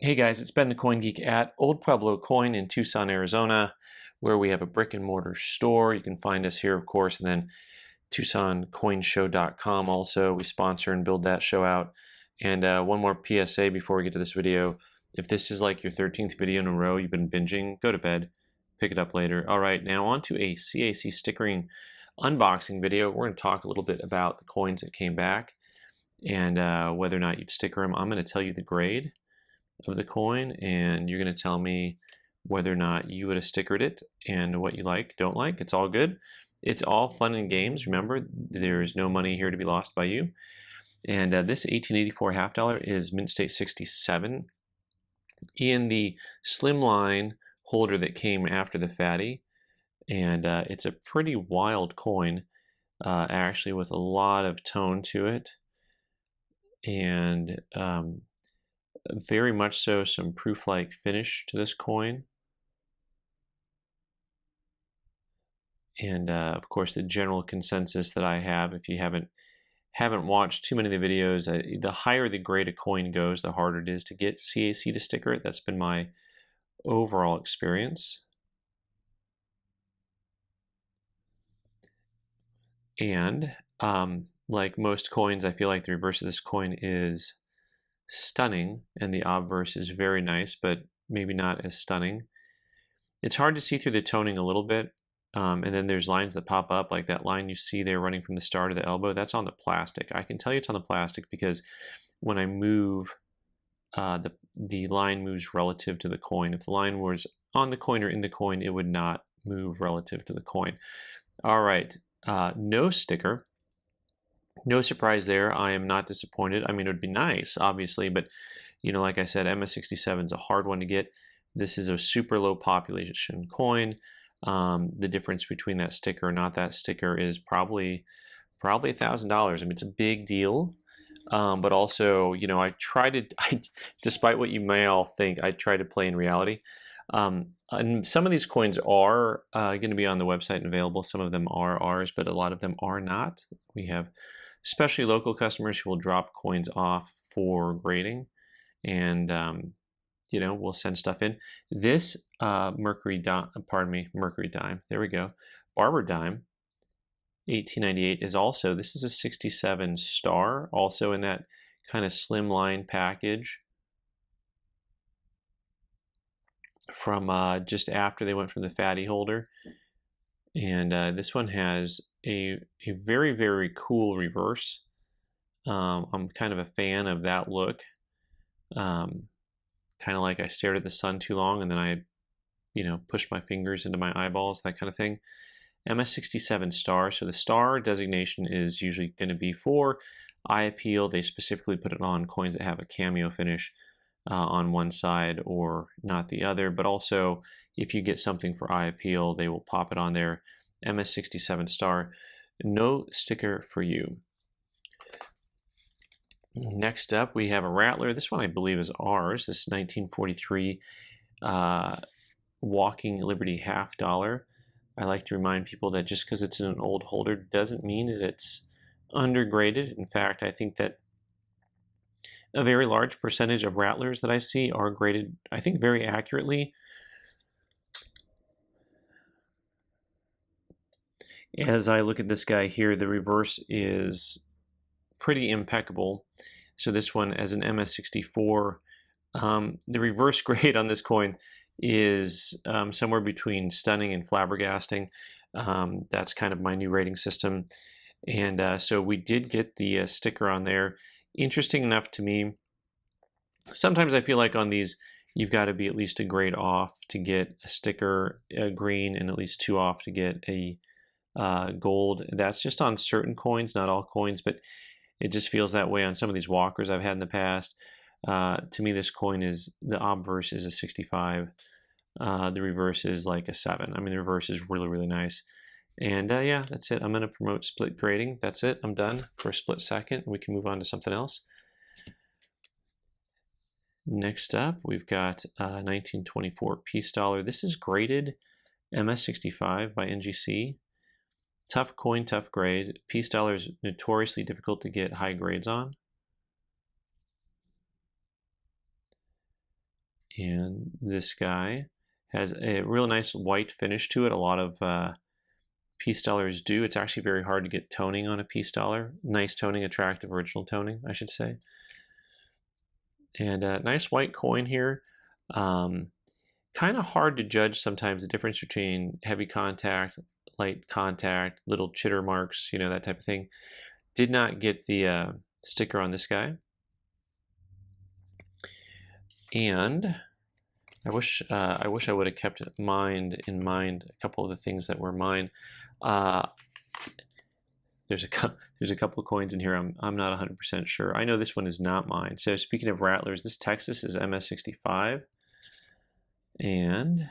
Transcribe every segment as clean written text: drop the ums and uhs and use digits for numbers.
Hey guys, it's Ben the Coin Geek at Old Pueblo Coin in Tucson, Arizona, where we have a brick and mortar store. You can find us here, of course, and then TucsonCoinshow.com also. We sponsor and build that show out. And one more PSA before we get to this video. If this is like your 13th video in a row you've been binging, go to bed, pick it up later. All right, now on to a CAC stickering unboxing video. We're going to talk a little bit about the coins that came back and whether or not you'd sticker them. I'm going to tell you the grade of the coin, and you're going to tell me whether or not you would have stickered it and what you like, don't like. It's all good. It's all fun and games. Remember, there's no money here to be lost by you. And this 1884 half dollar is mint state 67 in the slimline holder that came after the fatty. And it's a pretty wild coin, actually, with a lot of tone to it. And very much so some proof-like finish to this coin. And of course, the general consensus that I have, if you haven't watched too many of the videos, the higher the grade a coin goes, the harder it is to get CAC to sticker it. That's been my overall experience. And like most coins, I feel like the reverse of this coin is stunning, and the obverse is very nice, but maybe not as stunning. It's hard to see through the toning a little bit, and then there's lines that pop up, like that line you see there running from the star to the elbow. That's on the plastic. I can tell you it's on the plastic because when I move, the line moves relative to the coin. If the line was on the coin or in the coin, it would not move relative to the coin. All right, no sticker. No surprise there. I am not disappointed. I mean, it would be nice, obviously, but like I said, MS67 is a hard one to get. This is a super low population coin. The difference between that sticker and not that sticker is probably $1,000. I mean, it's a big deal. But also, I try to, despite what you may all think, I try to play in reality. And some of these coins are going to be on the website and available. Some of them are ours, but a lot of them are not. We have especially local customers who will drop coins off for grading, and we'll send stuff in. This Mercury Dime, there we go, Barber Dime, 1898 is also, this is a 67 star, also in that kind of slimline package from just after they went from the fatty holder. And this one has a very, very cool reverse. I'm kind of a fan of that look. Kind of like I stared at the sun too long and then I, pushed my fingers into my eyeballs, that kind of thing. MS67 star. So the star designation is usually going to be for eye appeal. They specifically put it on coins that have a cameo finish on one side or not the other, but also if you get something for eye appeal, they will pop it on there. MS67 star, no sticker for you. Next up, we have a Rattler. This one I believe is ours. This 1943 Walking Liberty half dollar. I like to remind people that just because it's in an old holder doesn't mean that it's undergraded. In fact, I think that a very large percentage of Rattlers that I see are graded, I think, very accurately. As I look at this guy here, the reverse is pretty impeccable. So this one, as an MS64, the reverse grade on this coin is somewhere between stunning and flabbergasting. That's kind of my new rating system. And so we did get the sticker on there. Interesting enough to me, sometimes I feel like on these, you've got to be at least a grade off to get a sticker, a green, and at least 2 off to get a gold. That's just on certain coins, not all coins, but it just feels that way on some of these walkers I've had in the past. To me, this coin is, the obverse is a 65. The reverse is like a 7. I mean, the reverse is really, really nice. And yeah, that's it. I'm going to promote split grading. That's it. I'm done for a split second. We can move on to something else. Next up, we've got 1924 Pieace dollar. This is graded MS65 by NGC. Tough coin, tough grade. Pieace dollar is notoriously difficult to get high grades on. And this guy has a real nice white finish to it. A lot of Pieace dollars do. It's actually very hard to get toning on a Pieace dollar. Nice toning, attractive original toning, I should say. And a nice white coin here. Kind of hard to judge sometimes the difference between heavy contact, light contact, little chitter marks, you know, that type of thing. Did not get the sticker on this guy. And I wish I would have kept in mind a couple of the things that were mine. There's a couple of coins in here I'm not 100% sure. I know this one is not mine. So speaking of rattlers, this Texas is MS65, and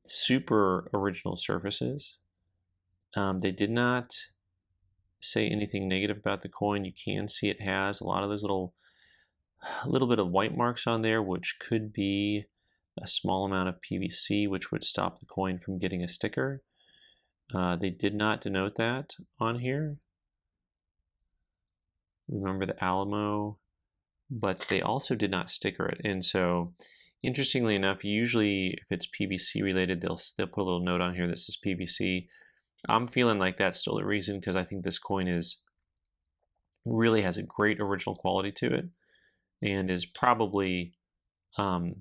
super original surfaces. They did not say anything negative about the coin. You can see it has a lot of those little bit of white marks on there, which could be a small amount of PVC, which would stop the coin from getting a sticker. They did not denote that on here. Remember the Alamo, but they also did not sticker it. And so, interestingly enough, usually if it's PVC related, they'll put a little note on here that says PVC. I'm feeling like that's still the reason, because I think this coin really has a great original quality to it, and is probably undergraded.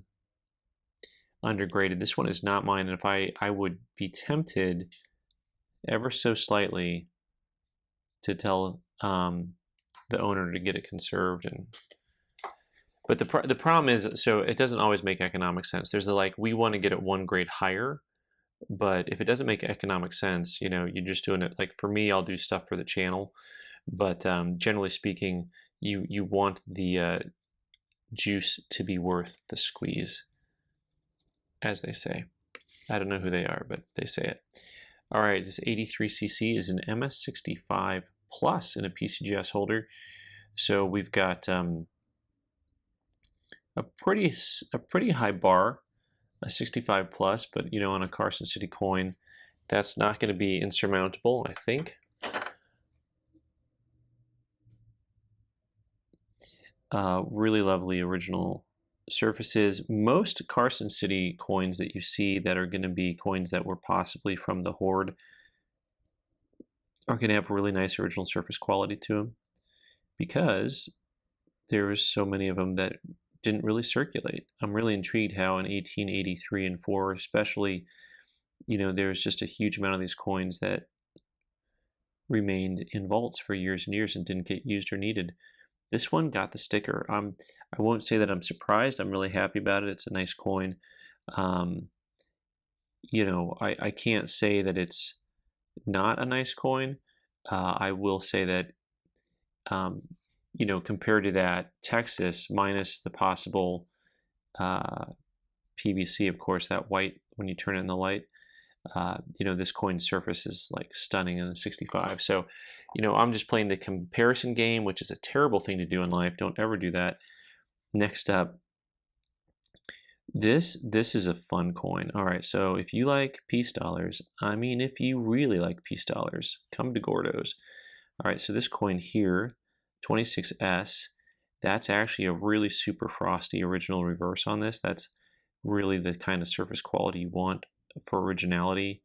This one is not mine, and if I would be tempted ever so slightly to tell the owner to get it conserved. But the problem is, so it doesn't always make economic sense. There's we want to get it one grade higher, but if it doesn't make economic sense, you know, you're just doing it. Like for me, I'll do stuff for the channel, but generally speaking, you want the juice to be worth the squeeze, as they say. I don't know who they are, but they say it. All right, this 83cc is an MS65 plus in a PCGS holder. So we've got a pretty high bar, a 65 plus, but you know, on a Carson City coin, that's not going to be insurmountable, I think. Really lovely original surfaces. Most Carson City coins that you see that are going to be coins that were possibly from the Horde are going to have really nice original surface quality to them, because there's so many of them that didn't really circulate. I'm really intrigued how in 1883 and 4 especially, you know, there's just a huge amount of these coins that remained in vaults for years and years and didn't get used or needed. This one got the sticker. I won't say that I'm surprised. I'm really happy about it. It's a nice coin. You know, I can't say that it's not a nice coin. I will say that, you know, compared to that Texas, minus the possible PVC, of course, that white when you turn it in the light, you know, this coin's surface is like stunning in the 65. So, you know, I'm just playing the comparison game, which is a terrible thing to do in life. Don't ever do that. Next up, this is a fun coin. All right, so if you like Pieace dollars, I mean, if you really like Pieace dollars, come to Gordo's. All right, so this coin here, 26S, that's actually a really super frosty original reverse on this. That's really the kind of surface quality you want for originality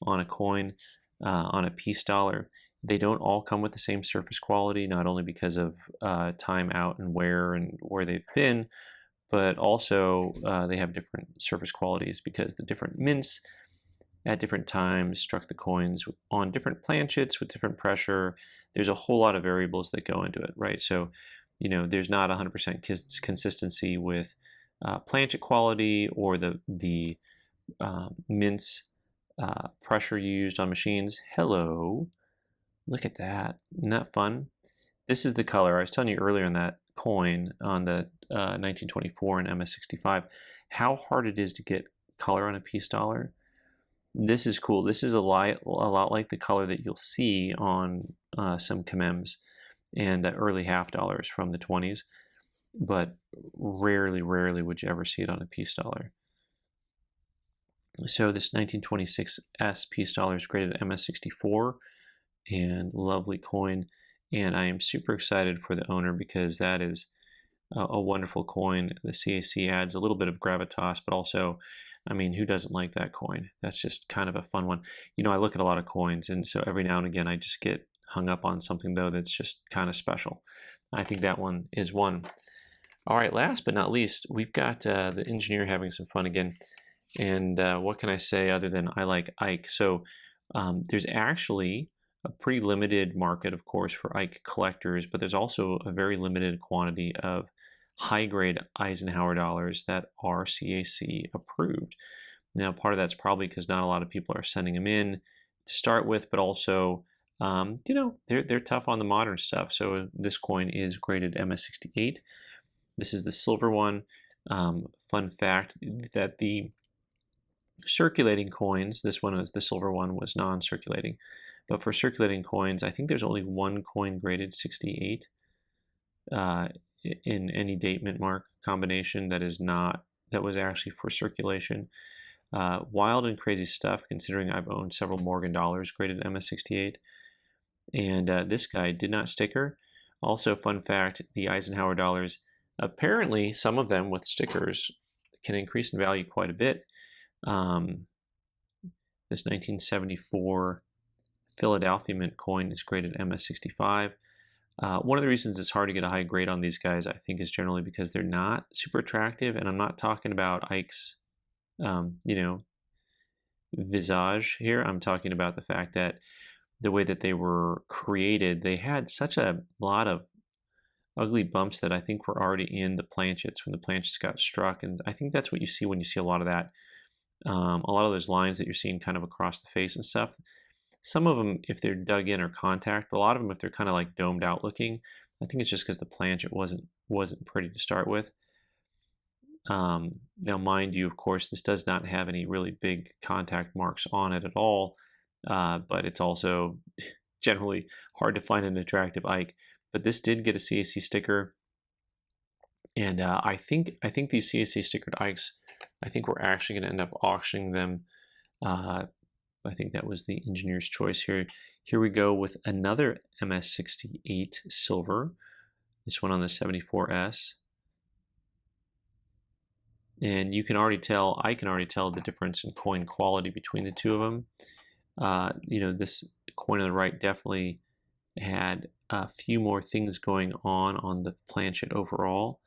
on a coin, on a Pieace dollar. They don't all come with the same surface quality, not only because of time out and wear and where they've been, but also they have different surface qualities because the different mints at different times struck the coins on different planchets with different pressure. There's a whole lot of variables that go into it, right? So, you know, there's not 100% consistency with planchet quality or the mints pressure used on machines. Hello, look at that. Isn't that fun? This is the color. I was telling you earlier on that coin, on the 1924 and MS65, how hard it is to get color on a Pieace dollar. This is cool. This is a lot like the color that you'll see on some Kamems and early half dollars from the 20s, but rarely would you ever see it on a Pieace dollar. So this 1926S Pieace dollar is graded MS64, and lovely coin. And I am super excited for the owner, because that is a wonderful coin. The CAC adds a little bit of gravitas, but also, I mean, who doesn't like that coin? That's just kind of a fun one. You know, I look at a lot of coins, and so every now and again I just get hung up on something, though, that's just kind of special. I think that one is one. All right, last but not least, we've got the engineer having some fun again. And what can I say other than I like Ike? So there's actually a pretty limited market, of course, for Ike collectors, but there's also a very limited quantity of high-grade Eisenhower dollars that are CAC approved. Now, part of that's probably because not a lot of people are sending them in to start with, but also, you know, they're tough on the modern stuff. So this coin is graded MS68. This is the silver one. Fun fact that the circulating coins, this one, the silver one, was non-circulating. But for circulating coins, I think there's only one coin graded 68 in any date mint mark combination that was actually for circulation. Wild and crazy stuff, considering I've owned several Morgan dollars graded MS68. And this guy did not sticker. Also, fun fact, the Eisenhower dollars, apparently some of them with stickers can increase in value quite a bit. This 1974 Philadelphia mint coin is graded MS65. One of the reasons it's hard to get a high grade on these guys, I think, is generally because they're not super attractive, and I'm not talking about Ike's, you know, visage here. I'm talking about the fact that the way that they were created, they had such a lot of ugly bumps that I think were already in the planchets when the planchets got struck, and I think that's what you see when you see a lot of that. A lot of those lines that you're seeing kind of across the face and stuff. Some of them, if they're dug in, are contact, but a lot of them, if they're kind of like domed out looking, I think it's just because the planchet wasn't pretty to start with. Now, mind you, of course, this does not have any really big contact marks on it at all, but it's also generally hard to find an attractive Ike. But this did get a CAC sticker, and I think these CAC stickered Ikes, I think we're actually going to end up auctioning them. I think that was the engineer's choice here. Here we go with another MS68 silver. This one on the 74S. And you can already tell, I can already tell the difference in coin quality between the two of them. You know, this coin on the right definitely had a few more things going on the planchet overall,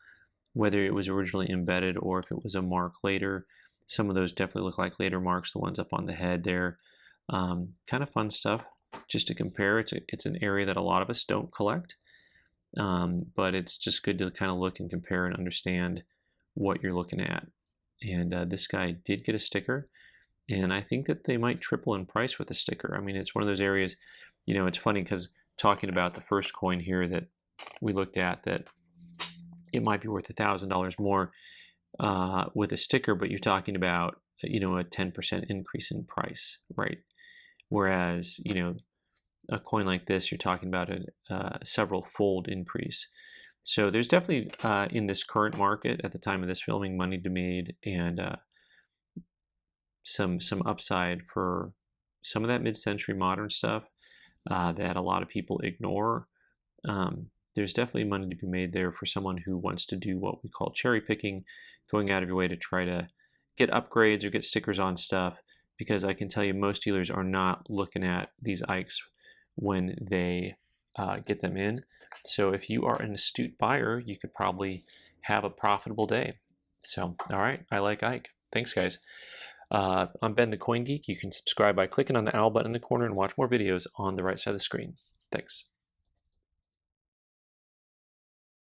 whether it was originally embedded or if it was a mark later. Some of those definitely look like later marks, the ones up on the head there. Kind of fun stuff just to compare. It's an area that a lot of us don't collect, but it's just good to kind of look and compare and understand what you're looking at. And this guy did get a sticker, and I think that they might triple in price with a sticker. I mean, it's one of those areas, you know, it's funny because talking about the first coin here that we looked at, that it might be worth $1,000 more with a sticker, but you're talking about, you know, a 10% increase in price, right? Whereas, you know, a coin like this, you're talking about a several fold increase. So there's definitely in this current market at the time of this filming money to be made, and some upside for some of that mid-century modern stuff that a lot of people ignore. There's definitely money to be made there for someone who wants to do what we call cherry picking, going out of your way to try to get upgrades or get stickers on stuff, because I can tell you most dealers are not looking at these Ikes when they get them in. So if you are an astute buyer, you could probably have a profitable day. So, all right, I like Ike. Thanks, guys. I'm Ben the Coin Geek. You can subscribe by clicking on the owl button in the corner and watch more videos on the right side of the screen. Thanks.